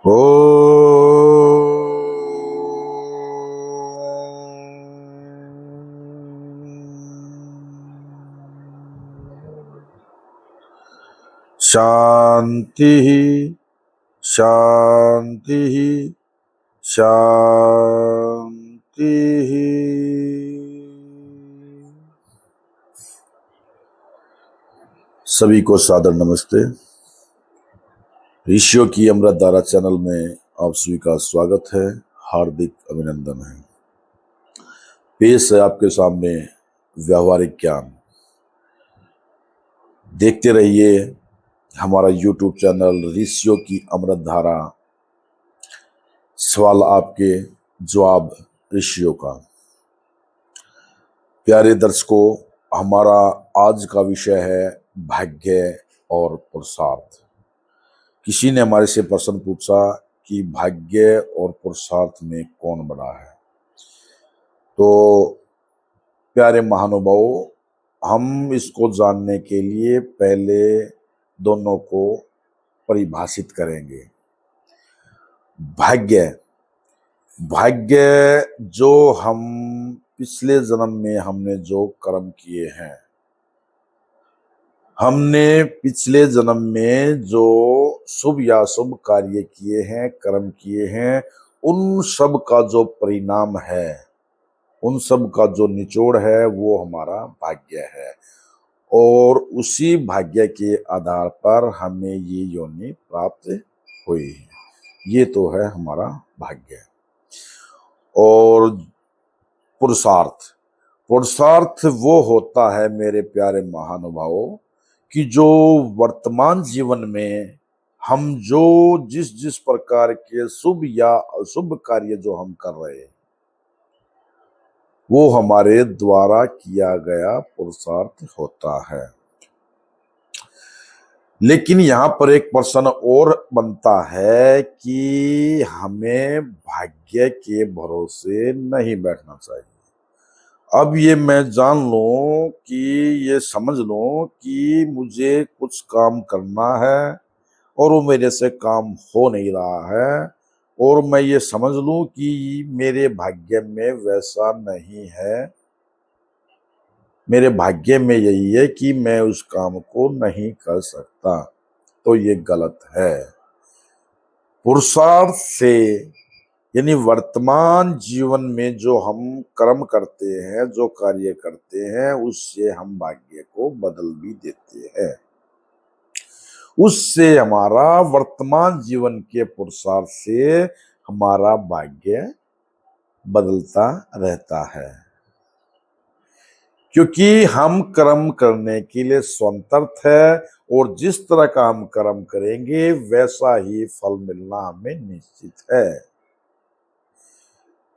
ओ शांति शांति शांति। सभी को सादर नमस्ते। ऋषियों की अमृत धारा चैनल में आप सभी का स्वागत है, हार्दिक अभिनंदन है। पेश है आपके सामने व्यवहारिक ज्ञान। देखते रहिए हमारा YouTube चैनल ऋषियों की अमृत धारा। सवाल आपके, जवाब ऋषियों का। प्यारे दर्शकों, हमारा आज का विषय है भाग्य और पुरुषार्थ। किसी ने हमारे से प्रश्न पूछा कि भाग्य और पुरुषार्थ में कौन बड़ा है। तो प्यारे महानुभावों, हम इसको जानने के लिए पहले दोनों को परिभाषित करेंगे। भाग्य भाग्य जो हम पिछले जन्म में हमने जो कर्म किए हैं, हमने पिछले जन्म में जो शुभ या शुभ कार्य किए हैं, कर्म किए हैं, उन सब का जो परिणाम है, उन सब का जो निचोड़ है, वो हमारा भाग्य है। और उसी भाग्य के आधार पर हमें ये योनि प्राप्त हुई है। ये तो है हमारा भाग्य। और पुरुषार्थ पुरुषार्थ वो होता है मेरे प्यारे महानुभावों कि जो वर्तमान जीवन में हम जो जिस जिस प्रकार के शुभ या अशुभ कार्य जो हम कर रहे हैं, वो हमारे द्वारा किया गया पुरुषार्थ होता है। लेकिन यहाँ पर एक प्रश्न और बनता है कि हमें भाग्य के भरोसे नहीं बैठना चाहिए। अब ये मैं जान लूं कि ये समझ लूं कि मुझे कुछ काम करना है और वो मेरे से काम हो नहीं रहा है, और मैं ये समझ लूं कि मेरे भाग्य में वैसा नहीं है, मेरे भाग्य में यही है कि मैं उस काम को नहीं कर सकता, तो ये गलत है। पुरुषार्थ से यानी वर्तमान जीवन में जो हम कर्म करते हैं, जो कार्य करते हैं, उससे हम भाग्य को बदल भी देते हैं। उससे हमारा वर्तमान जीवन के पुरुषार्थ से हमारा भाग्य बदलता रहता है, क्योंकि हम कर्म करने के लिए स्वतंत्र है, और जिस तरह का हम कर्म करेंगे वैसा ही फल मिलना हमें निश्चित है।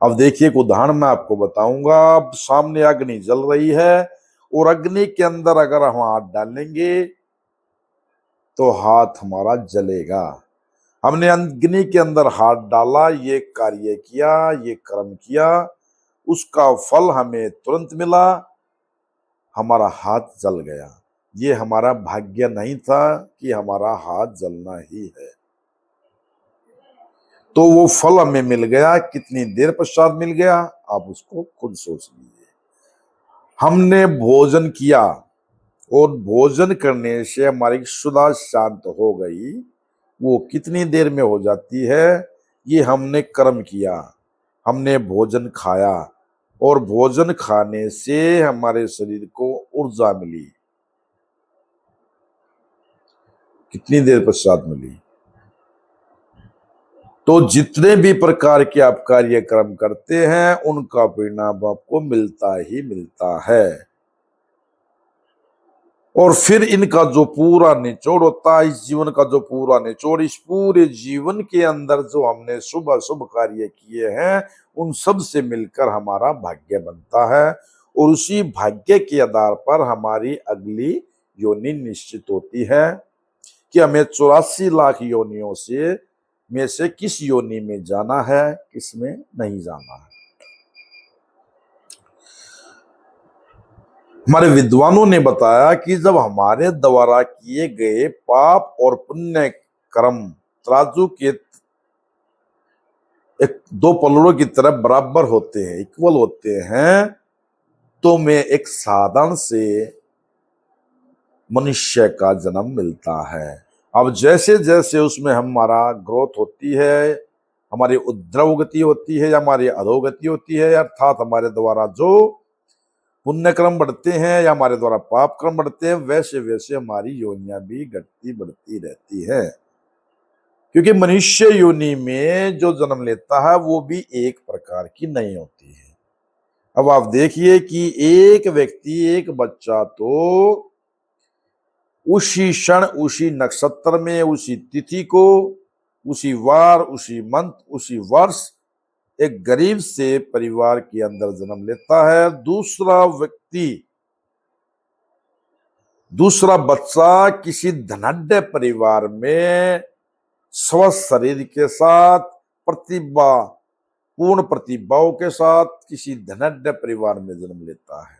अब देखिए, एक उदाहरण मैं आपको बताऊंगा। अब सामने अग्नि जल रही है, और अग्नि के अंदर अगर हम हाथ डालेंगे तो हाथ हमारा जलेगा। हमने अग्नि के अंदर हाथ डाला, ये कार्य किया, ये कर्म किया, उसका फल हमें तुरंत मिला, हमारा हाथ जल गया। ये हमारा भाग्य नहीं था कि हमारा हाथ जलना ही है। तो वो फल हमें मिल गया, कितनी देर पश्चात मिल गया, आप उसको खुद सोच लीजिए। हमने भोजन किया, और भोजन करने से हमारी क्षुधा शांत हो गई। वो कितनी देर में हो जाती है? ये हमने कर्म किया, हमने भोजन खाया, और भोजन खाने से हमारे शरीर को ऊर्जा मिली। कितनी देर पश्चात मिली? तो जितने भी प्रकार के आप कार्यक्रम करते हैं, उनका परिणाम आपको मिलता ही मिलता है। और फिर इनका जो पूरा निचोड़ होता है, इस जीवन का जो पूरा निचोड़, इस पूरे जीवन के अंदर जो हमने शुभ अशुभ कार्य किए हैं, उन सब से मिलकर हमारा भाग्य बनता है। और उसी भाग्य के आधार पर हमारी अगली योनि निश्चित होती है कि हमें 84 लाख योनियों में से किस योनि में जाना है, किस में नहीं जाना है। हमारे विद्वानों ने बताया कि जब हमारे द्वारा किए गए पाप और पुण्य कर्म तराजू के एक दो पलड़ों की तरह बराबर होते हैं, इक्वल होते हैं, तो में एक साधन से मनुष्य का जन्म मिलता है। अब जैसे जैसे उसमें हमारा ग्रोथ होती है, हमारी उद्रव गति होती है या हमारी अधोगति होती है, अर्थात हमारे द्वारा जो पुण्य क्रम बढ़ते हैं या हमारे द्वारा पाप क्रम बढ़ते हैं, वैसे वैसे हमारी योनियां भी घटती बढ़ती रहती है। क्योंकि मनुष्य योनि में जो जन्म लेता है वो भी एक प्रकार की नहीं होती है। अब आप देखिए कि एक व्यक्ति, एक बच्चा तो उसी क्षण, उसी नक्षत्र में, उसी तिथि को, उसी वार, उसी मंथ, उसी वर्ष एक गरीब से परिवार के अंदर जन्म लेता है। दूसरा बच्चा किसी धनाढ्य परिवार में स्वस्थ शरीर के साथ, पूर्ण प्रतिभाओं के साथ किसी धनाढ्य परिवार में जन्म लेता है।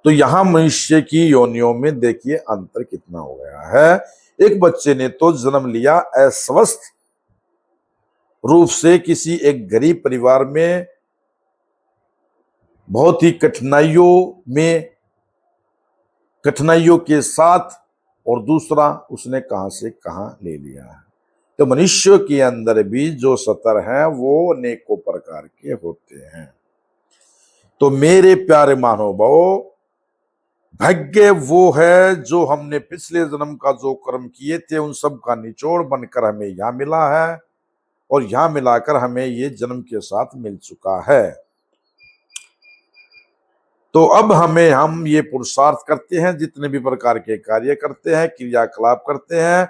तो यहां मनुष्य की योनियों में देखिए अंतर कितना हो गया है। एक बच्चे ने तो जन्म लिया अस्वस्थ रूप से किसी एक गरीब परिवार में, बहुत ही कठिनाइयों के साथ, और दूसरा उसने कहां से कहां ले लिया है। तो मनुष्य के अंदर भी जो सतर हैं वो अनेकों प्रकार के होते हैं। तो मेरे प्यारे महानुभावों, भाग्य वो है जो हमने पिछले जन्म का जो कर्म किए थे उन सब का निचोड़ बनकर हमें यहां मिला है, और यहां मिलाकर हमें ये जन्म के साथ मिल चुका है। तो अब हम ये पुरुषार्थ करते हैं, जितने भी प्रकार के कार्य करते हैं, क्रियाकलाप करते हैं,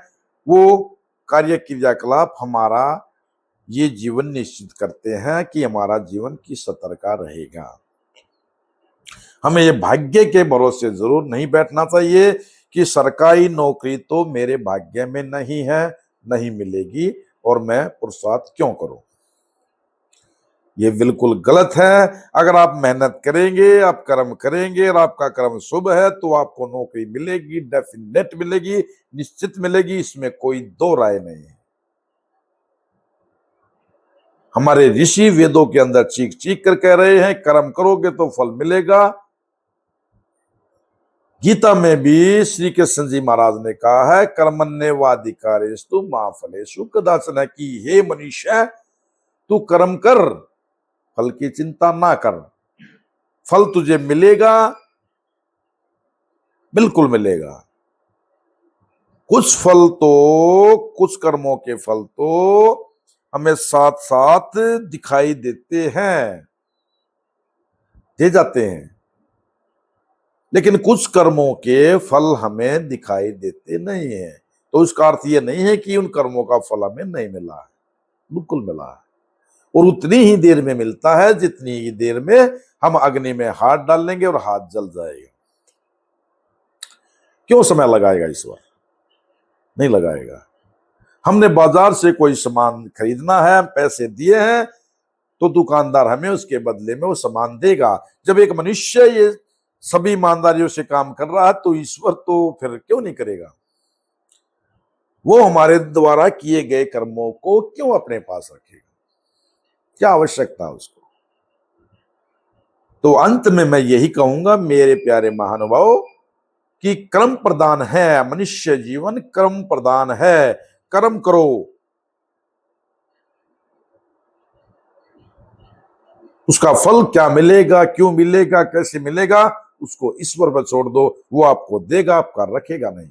वो कार्य क्रियाकलाप हमारा ये जीवन निश्चित करते हैं कि हमारा जीवन किस स्तर का रहेगा। हमें ये भाग्य के भरोसे जरूर नहीं बैठना चाहिए कि सरकारी नौकरी तो मेरे भाग्य में नहीं है, नहीं मिलेगी, और मैं पुरुषार्थ क्यों करूं। ये बिल्कुल गलत है। अगर आप मेहनत करेंगे, आप कर्म करेंगे और आपका कर्म शुभ है तो आपको नौकरी मिलेगी, डेफिनेट मिलेगी, निश्चित मिलेगी, इसमें कोई दो राय नहीं है। हमारे ऋषि वेदों के अंदर चीख चीख कर कह रहे हैं कर्म करोगे तो फल मिलेगा। गीता में भी श्री कृष्ण जी महाराज ने कहा है कर्मण्येवाधिकारेषु मा फलेषु कदाचन, कि हे मनुष्य तू कर्म कर, फल की चिंता ना कर, फल तुझे मिलेगा, बिल्कुल मिलेगा। कुछ कर्मों के फल तो हमें साथ साथ दिखाई देते हैं, दे जाते हैं, लेकिन कुछ कर्मों के फल हमें दिखाई देते नहीं है। तो उसका अर्थ यह नहीं है कि उन कर्मों का फल हमें नहीं मिला है, बिल्कुल मिला है, और उतनी ही देर में मिलता है जितनी ही देर में हम अग्नि में हाथ डाल लेंगे और हाथ जल जाएगा। क्यों समय लगाएगा ईश्वर? नहीं लगाएगा। हमने बाजार से कोई सामान खरीदना है, पैसे दिए हैं, तो दुकानदार हमें उसके बदले में वो सामान देगा। जब एक मनुष्य ये सभी ईमानदारियों से काम कर रहा है तो ईश्वर तो फिर क्यों नहीं करेगा? वो हमारे द्वारा किए गए कर्मों को क्यों अपने पास रखेगा? क्या आवश्यकता उसको? तो अंत में मैं यही कहूंगा मेरे प्यारे महानुभाव कि कर्म प्रधान है, मनुष्य जीवन कर्म प्रधान है। कर्म करो, उसका फल क्या मिलेगा, क्यों मिलेगा, कैसे मिलेगा, उसको ईश्वर पर छोड़ दो, वो आपको देगा, आपका रखेगा नहीं।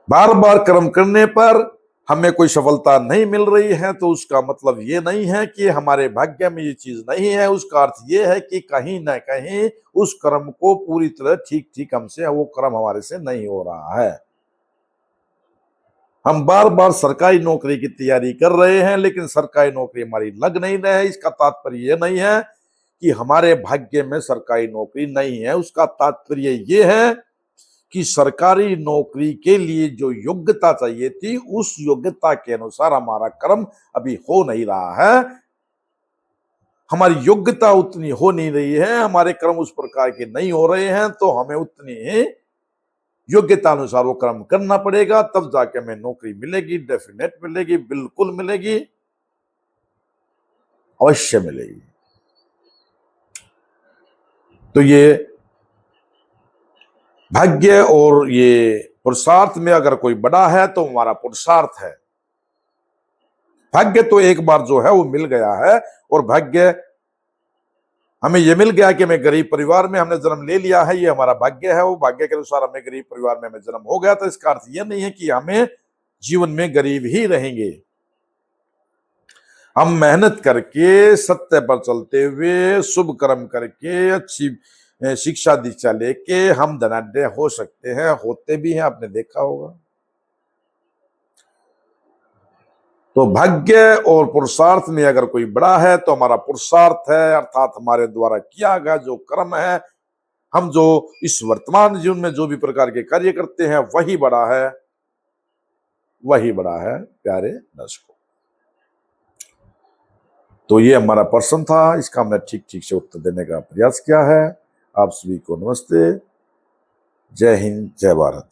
बार बार कर्म करने पर हमें कोई सफलता नहीं मिल रही है तो उसका मतलब ये नहीं है कि हमारे भाग्य में ये चीज नहीं है। उसका अर्थ ये है कि कहीं ना कहीं उस कर्म को पूरी तरह ठीक ठीक हमसे वो कर्म हमारे से नहीं हो रहा है। हम बार बार सरकारी नौकरी की तैयारी कर रहे हैं लेकिन सरकारी नौकरी हमारी लग नहीं रही है। इसका तात्पर्य यह नहीं है कि हमारे भाग्य में सरकारी नौकरी नहीं है। उसका तात्पर्य यह है कि सरकारी नौकरी के लिए जो योग्यता चाहिए थी उस योग्यता के अनुसार हमारा कर्म अभी हो नहीं रहा है। हमारी योग्यता उतनी हो नहीं रही है, हमारे कर्म उस प्रकार के नहीं हो रहे हैं, तो हमें उतनी योग्यता अनुसार वो कर्म करना पड़ेगा, तब जाके हमें नौकरी मिलेगी, डेफिनेट मिलेगी, बिल्कुल मिलेगी, अवश्य मिलेगी। तो ये भाग्य और ये पुरुषार्थ में अगर कोई बड़ा है तो हमारा पुरुषार्थ है। भाग्य तो एक बार जो है वो मिल गया है, और भाग्य हमें ये मिल गया कि हमें गरीब परिवार में हमने जन्म ले लिया है, ये हमारा भाग्य है। वो भाग्य के अनुसार हमें गरीब परिवार में हमें जन्म हो गया, तो इसका अर्थ यह नहीं है कि हमें जीवन में गरीब ही रहेंगे। हम मेहनत करके, सत्य पर चलते हुए, शुभ कर्म करके, अच्छी शिक्षा दीक्षा लेके हम धनाढ्य हो सकते हैं, होते भी हैं, आपने देखा होगा। तो भाग्य और पुरुषार्थ में अगर कोई बड़ा है तो हमारा पुरुषार्थ है, अर्थात हमारे द्वारा किया गया जो कर्म है, हम जो इस वर्तमान जीवन में जो भी प्रकार के कार्य करते हैं, वही बड़ा है, वही बड़ा है प्यारे दर्शकों। तो ये हमारा प्रश्न था, इसका हमने ठीक ठीक से उत्तर देने का प्रयास किया है। आप सभी को नमस्ते, जय हिंद, जय भारत।